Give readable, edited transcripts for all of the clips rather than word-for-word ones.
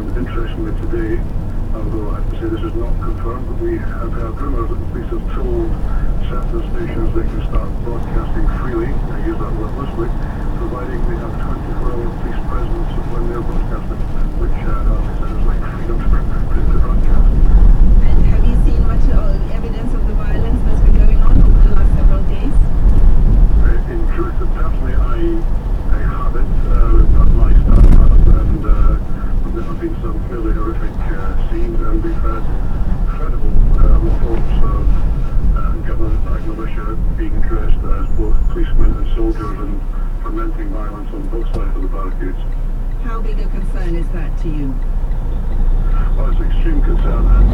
interestingly today, although I have to say this is not confirmed, but we have heard rumours that the police have told certain stations they can start broadcasting freely, I use that word loosely, providing they have 24-hour police presence when they're broadcasting, which sounds like freedom to broadcast. And have you seen much evidence of the violence that's been going on over the last several days? In truth, personally, I haven't, but my staff have, and there have been some fairly horrific scenes, and we've had incredible reports of government-backed militia being dressed as both policemen and soldiers and fomenting violence on both sides of the barricades. How big a concern is that to you? Well, it's an extreme concern, and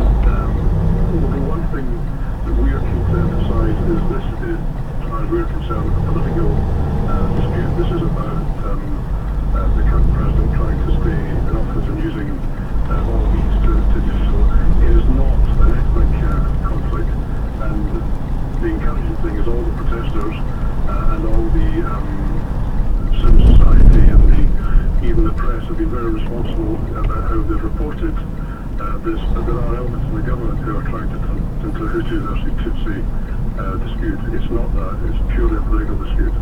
the one thing that we are keen to emphasise is this is, as far as we're concerned, a political dispute. This is about the current president trying to stay in office and using all means to do so. It is not an ethnic conflict, and the encouraging thing is all the protesters and all the civil society and even the press have been very responsible about how they've reported this, but there are elements in the government who are trying to turn into a Hutu versus Tutsi dispute. It's not that, it's purely a political dispute.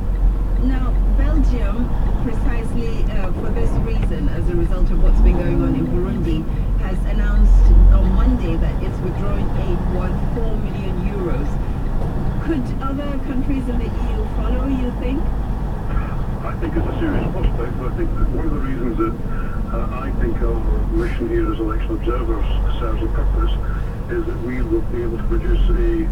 Now, Belgium, precisely for this reason, as a result of what's been going on in Burundi, has announced on Monday that it's withdrawing aid worth 4 million euros. Could other countries in the EU follow, you think? I think it's a serious prospect, but I think that one of the reasons that I think our mission here as election observers serves a purpose is that we will be able to produce a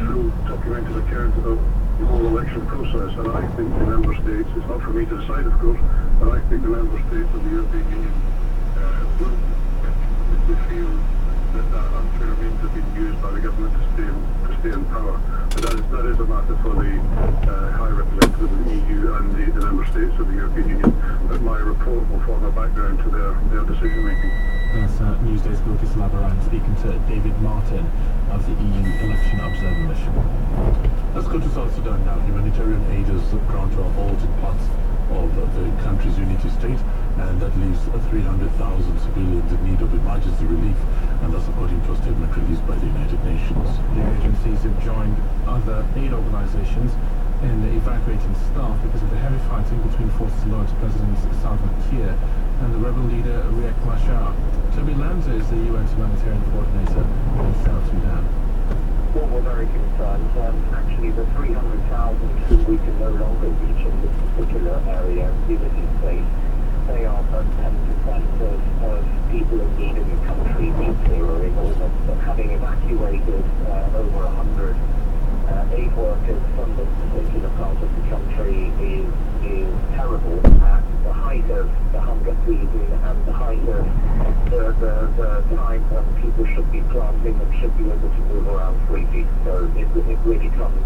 full documented account of the whole election process. And I think the member states, it's not for me to decide of course, but I think the member states of the European Union will feel that unfair means have been used by the government to stay in power. But that is a matter for the High Representative of the EU and the member states of the European Union. But my report will form a background to their decision making. That's Newsday's Lucas Labaran speaking to David Martin of the EU Election Observer Mission. Let's go to South Sudan now. Humanitarian aid is ground to a halt in parts of the country's unity state, and that leaves 300,000 civilians in need of emergency relief, and that's according to a statement released by the United Nations. The agencies have joined other aid organizations in evacuating staff because of the heavy fighting between forces loyal to President Salva Kiir and the rebel leader Riek Machar. Toby Lanza is the UN humanitarian coordinator in South Sudan. Well, we're very concerned. Actually, the 300,000 who we can no longer reach in this particular area, unity state, they are but 10% of people in need in the country meet zero enormous. But having evacuated over 100 aid workers from this particular part of the country is terrible at the height of the hunger season and the height of the time when people should be planting and should be able to move around freely. So it really comes